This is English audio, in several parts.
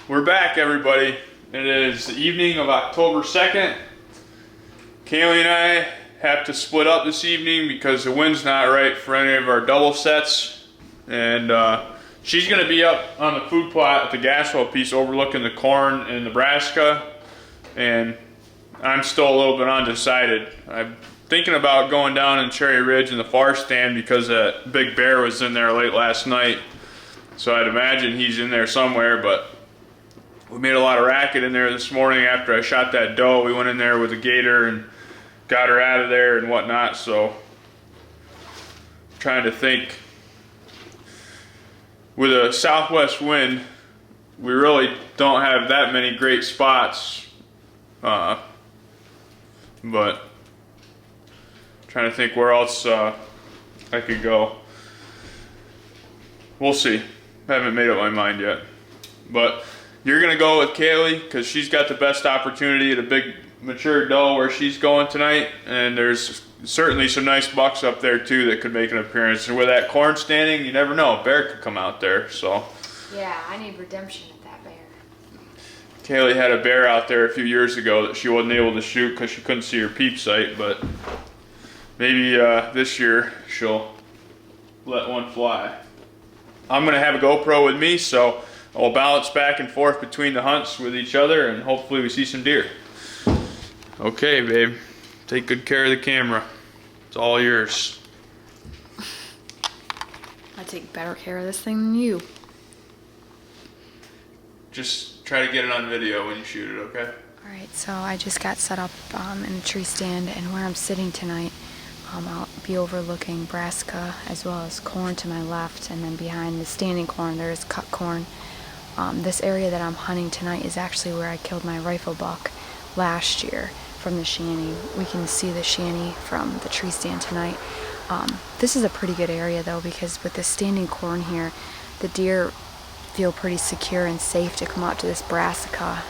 We're back, everybody. It is the evening of October 2nd. Kaylee and I have to split up this evening because the wind's not right for any of our double sets. And she's going to be up on the food plot at the gas well piece overlooking the corn in Nebraska. And I'm still a little bit undecided. I'm thinking about going down in Cherry Ridge in the far stand because that big bear was in there late last night. So I'd imagine he's in there somewhere, but we made a lot of racket in there this morning after I shot that doe. We went in there with a gator and got her out of there and whatnot, so I'm trying to think. With a southwest wind, we really don't have that many great spots, but trying to think where else I could go. We'll see. I haven't made up my mind yet. But you're going to go with Kaylee because she's got the best opportunity at a big mature doe where she's going tonight. And there's certainly some nice bucks up there too that could make an appearance. And with that corn standing, you never know. A bear could come out there. So yeah, I need redemption at that bear. Kaylee had a bear out there a few years ago that she wasn't able to shoot because she couldn't see her peep sight. But maybe this year she'll let one fly. I'm going to have a GoPro with me, so I'll balance back and forth between the hunts with each other, and hopefully we see some deer. Okay, babe. Take good care of the camera. It's all yours. I take better care of this thing than you. Just try to get it on video when you shoot it, okay? Alright, so I just got set up in a tree stand, and where I'm sitting tonight, I'll be overlooking brassica as well as corn to my left, and then behind the standing corn there is cut corn. This area that I'm hunting tonight is actually where I killed my rifle buck last year from the shanty. We can see the shanty from the tree stand tonight. This is a pretty good area though, because with the standing corn here, the deer feel pretty secure and safe to come out to this brassica.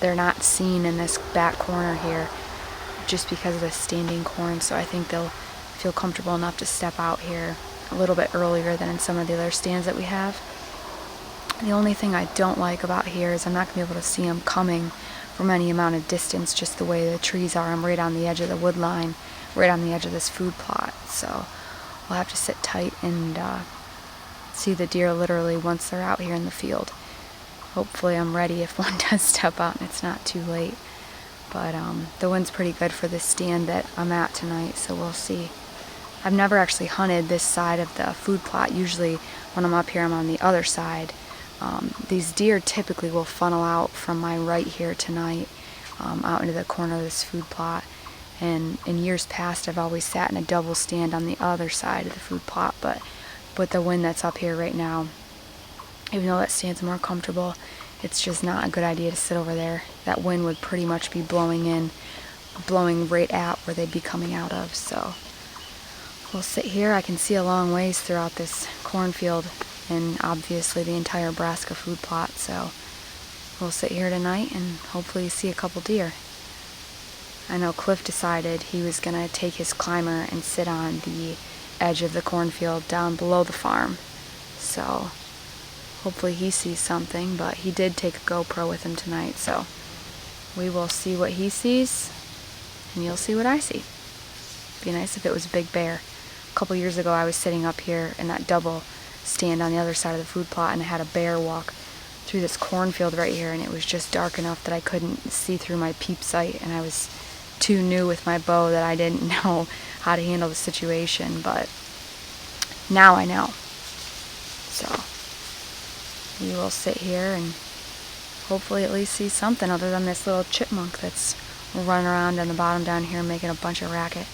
They're not seen in this back corner here just because of the standing corn, so I think they'll feel comfortable enough to step out here a little bit earlier than in some of the other stands that we have. The only thing I don't like about here is I'm not going to be able to see them coming from any amount of distance, just the way the trees are. I'm right on the edge of the wood line, right on the edge of this food plot, so I'll have to sit tight and see the deer literally once they're out here in the field. Hopefully I'm ready if one does step out and it's not too late. But the wind's pretty good for this stand that I'm at tonight, so we'll see. I've never actually hunted this side of the food plot. Usually when I'm up here, I'm on the other side. These deer typically will funnel out from my right here tonight, out into the corner of this food plot. And in years past, I've always sat in a double stand on the other side of the food plot, but with the wind that's up here right now, even though that stand's more comfortable, it's just not a good idea to sit over there. That wind would pretty much be blowing right at where they'd be coming out of. So we'll sit here. I can see a long ways throughout this cornfield and obviously the entire brassica food plot. So we'll sit here tonight and hopefully see a couple deer. I know Cliff decided he was going to take his climber and sit on the edge of the cornfield down below the farm. So hopefully he sees something, but he did take a GoPro with him tonight, so we will see what he sees, and you'll see what I see. It'd be nice if it was a big bear. A couple years ago, I was sitting up here in that double stand on the other side of the food plot, and I had a bear walk through this cornfield right here, and it was just dark enough that I couldn't see through my peep sight, and I was too new with my bow that I didn't know how to handle the situation, but now I know. So we will sit here and hopefully at least see something other than this little chipmunk that's running around on the bottom down here making a bunch of racket.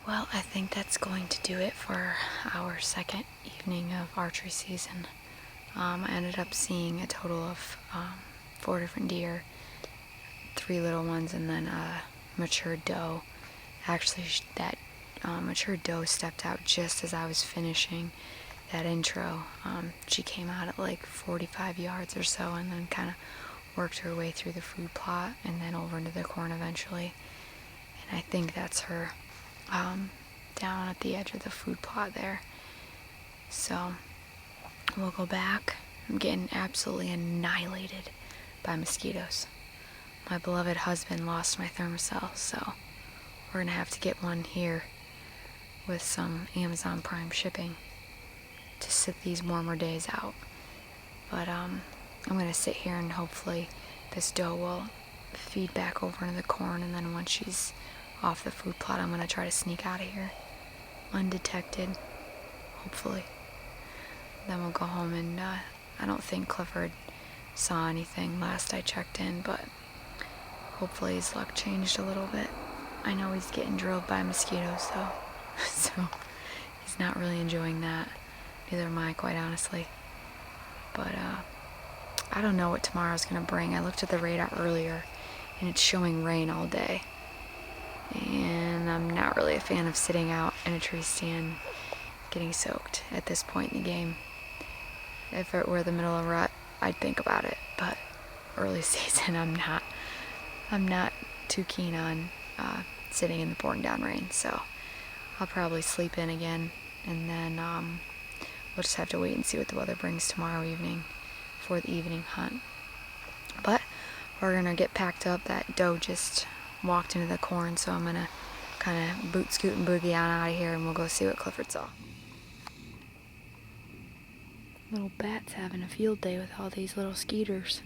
Well, I think that's going to do it for our second evening of archery season. I ended up seeing a total of 4 different deer, 3 little ones, and then a mature doe. Actually, that mature doe stepped out just as I was finishing that intro. She came out at like 45 yards or so, and then kind of worked her way through the food plot and then over into the corn eventually. And I think that's her down at the edge of the food plot there. So we'll go back. I'm getting absolutely annihilated by mosquitoes. My beloved husband lost my thermocell, so we're gonna have to get one here with some Amazon Prime shipping to sit these warmer days out. But I'm gonna sit here and hopefully this doe will feed back over into the corn, and then once she's off the food plot, I'm gonna try to sneak out of here undetected, hopefully. Then we'll go home, and I don't think Clifford saw anything last I checked in, but hopefully his luck changed a little bit. I know he's getting drilled by mosquitoes though, so he's not really enjoying that. Neither am I, quite honestly. But I don't know what tomorrow's gonna bring. I looked at the radar earlier and it's showing rain all day. And I'm not really a fan of sitting out in a tree stand getting soaked at this point in the game. If it were the middle of rut, I'd think about it, but early season I'm not too keen on sitting in the pouring down rain, so I'll probably sleep in again, and then we'll just have to wait and see what the weather brings tomorrow evening for the evening hunt. But we're gonna get packed up. That doe just walked into the corn, so I'm gonna kind of boot scoot and boogie on out of here, and we'll go see what Clifford saw. Little bat's having a field day with all these little skeeters.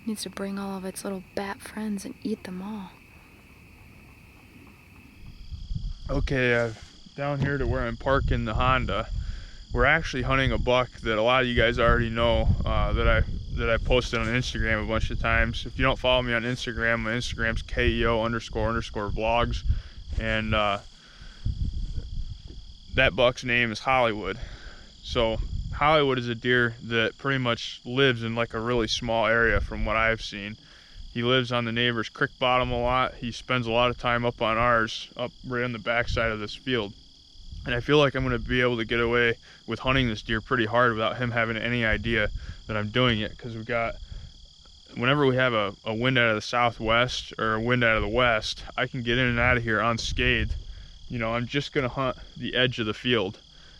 Needs to bring all of its little bat friends and eat them all. Okay, down here to where I'm parking the Honda, we're actually hunting a buck that a lot of you guys already know, that I posted on Instagram a bunch of times. If you don't follow me on Instagram, my Instagram's KEO__vlogs, and that buck's name is Hollywood. So Hollywood is a deer that pretty much lives in like a really small area from what I've seen. He lives on the neighbor's creek bottom a lot. He spends a lot of time up on ours, up right on the backside of this field. And I feel like I'm gonna be able to get away with hunting this deer pretty hard without him having any idea that I'm doing it, because whenever we have a wind out of the southwest or a wind out of the west, I can get in and out of here unscathed. You know, I'm just gonna hunt the edge of the field,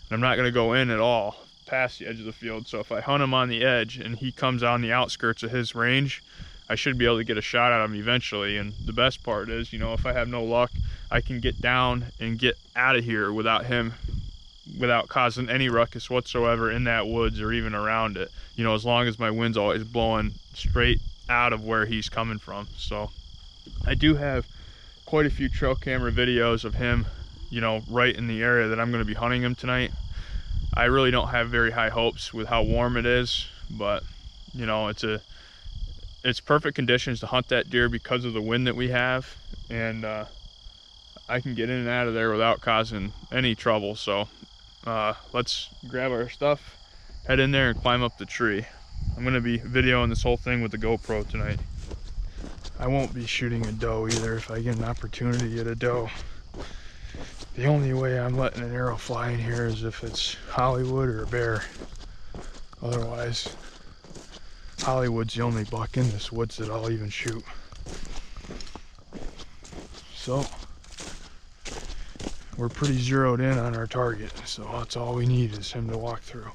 and I'm not gonna go in at all past the edge of the field. So if I hunt him on the edge and he comes on the outskirts of his range, I should be able to get a shot at him eventually. And the best part is, you know, if I have no luck, I can get down and get out of here without causing any ruckus whatsoever in that woods or even around it, you know, as long as my wind's always blowing straight out of where he's coming from. So I do have quite a few trail camera videos of him, you know, right in the area that I'm going to be hunting him tonight. I really don't have very high hopes with how warm it is, but you know, it's perfect conditions to hunt that deer because of the wind that we have, and I can get in and out of there without causing any trouble. So let's grab our stuff, head in there, and climb up the tree. I'm gonna be videoing this whole thing with the GoPro tonight. I won't be shooting a doe either if I get an opportunity at a doe. The only way I'm letting an arrow fly in here is if it's Hollywood or a bear. Otherwise, Hollywood's the only buck in this woods that I'll even shoot. So we're pretty zeroed in on our target, so that's all we need is him to walk through.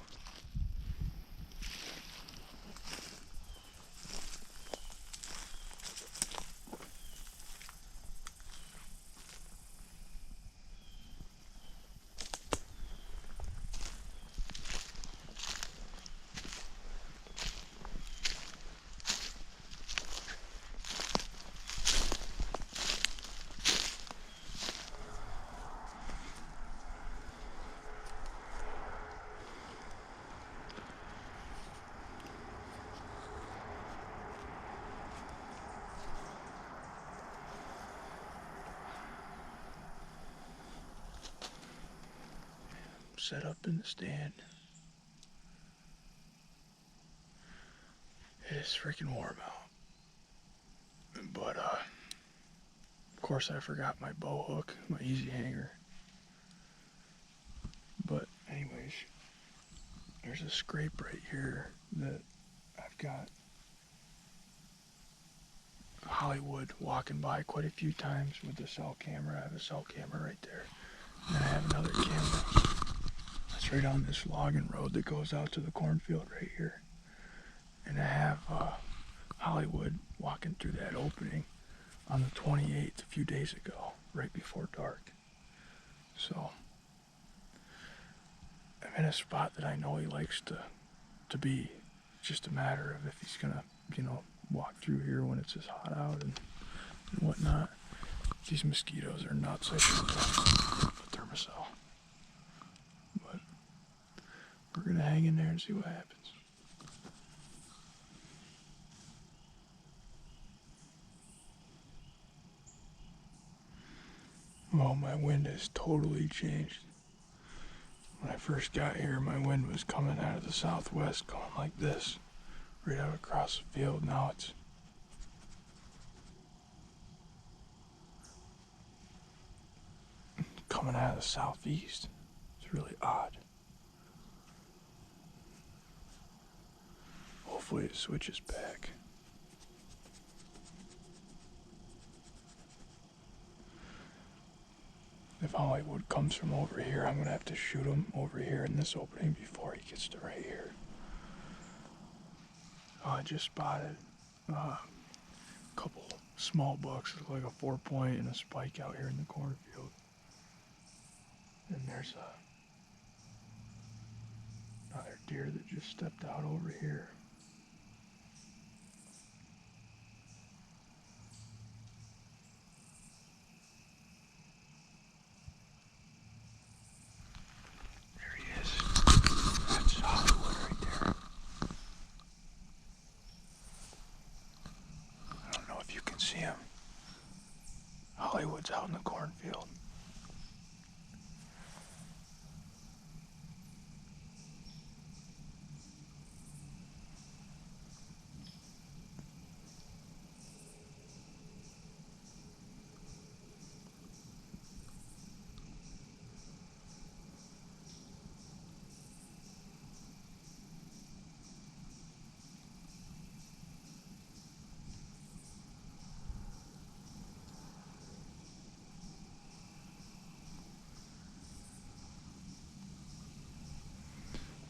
set up in the stand. It's freaking warm out. But, of course I forgot my bow hook, my easy hanger. But anyways, there's a scrape right here that I've got Hollywood walking by quite a few times with the cell camera. I have a cell camera right there. And then I have another camera that's right on this logging road that goes out to the cornfield right here. And I have Hollywood walking through that opening on the 28th a few days ago, right before dark. So I'm in a spot that I know he likes to be. It's just a matter of if he's gonna, walk through here when it's as hot out and whatnot. These mosquitoes are nuts. I should put thermosol. But we're gonna hang in there and see what happens. Well, my wind has totally changed. When I first got here, my wind was coming out of the southwest, going like this, right out across the field. Now it's coming out of the southeast. It's really odd. Hopefully it switches back. If Hollywood comes from over here, I'm gonna have to shoot him over here in this opening before he gets to right here. I just spotted a couple small bucks, like a 4-point and a spike out here in the cornfield. And there's another deer that just stepped out over here. There he is. That's Hollywood right there. I don't know if you can see him. Hollywood's out in the cornfield.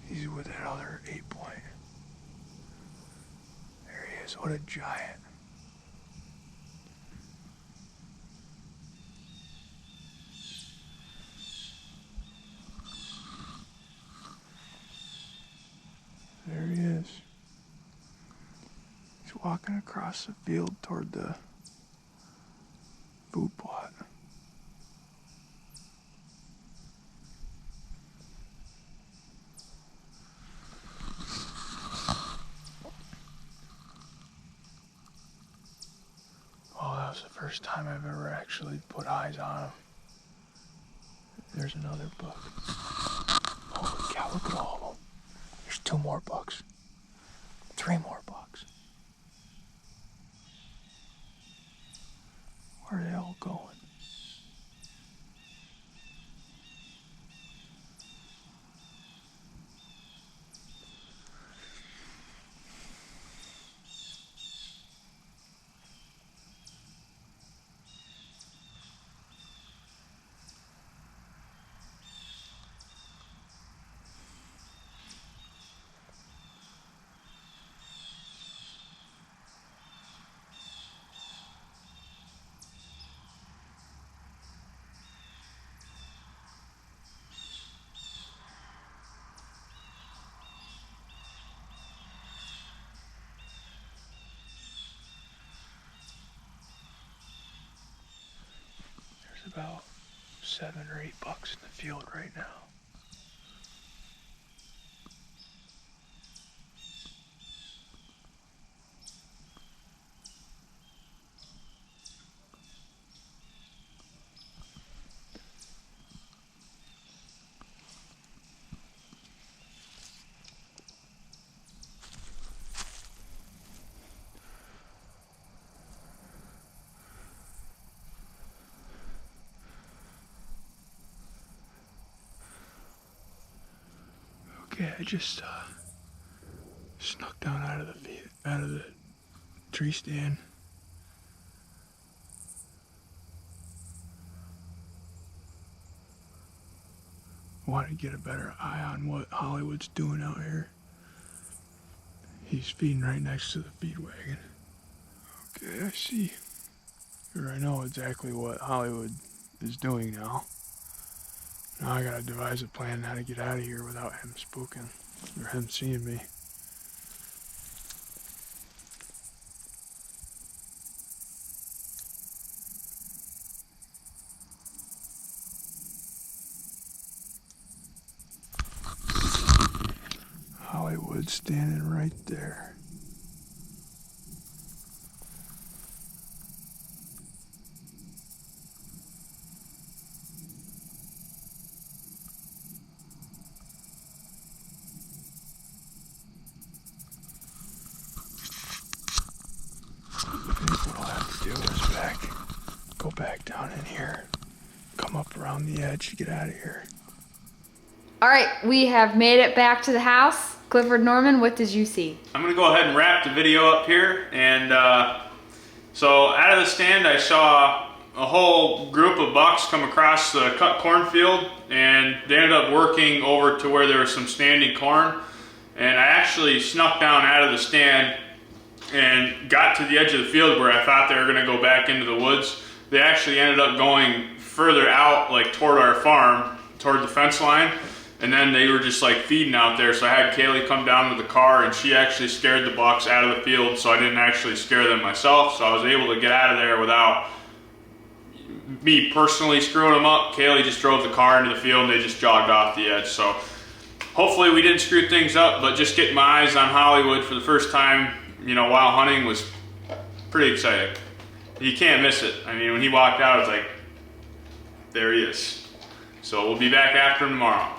He's with that other 8-point. There he is. What a giant. There he is. He's walking across the field toward the food plot. Oh, that was the first time I've ever actually put eyes on him. There's another buck. Holy cow, look at all of them. There's 2 more bucks. 3 more bucks. Where are they all going? About 7 or 8 bucks in the field right now. Okay, I just snuck down out of the tree stand. Want to get a better eye on what Hollywood's doing out here. He's feeding right next to the feed wagon. Okay, I see. Or I know exactly what Hollywood is doing now. Now I gotta devise a plan how to get out of here without him spooking or him seeing me. Hollywood standing right there. I think what I'll have to do is go back down in here, come up around the edge to get out of here. All right, we have made it back to the house. Clifford Norman, what did you see? I'm gonna go ahead and wrap the video up here. And so out of the stand, I saw a whole group of bucks come across the cut cornfield, and they ended up working over to where there was some standing corn. And I actually snuck down out of the stand and got to the edge of the field where I thought they were gonna go back into the woods. They actually ended up going further out, like toward our farm, toward the fence line. And then they were just like feeding out there. So I had Kaylee come down to the car, and she actually scared the bucks out of the field, so I didn't actually scare them myself. So I was able to get out of there without me personally screwing them up. Kaylee just drove the car into the field, and they just jogged off the edge. So hopefully we didn't screw things up, but just getting my eyes on Hollywood for the first time, you know, while hunting was pretty exciting. You can't miss it. I mean, when he walked out, it's like, there he is. So we'll be back after him tomorrow.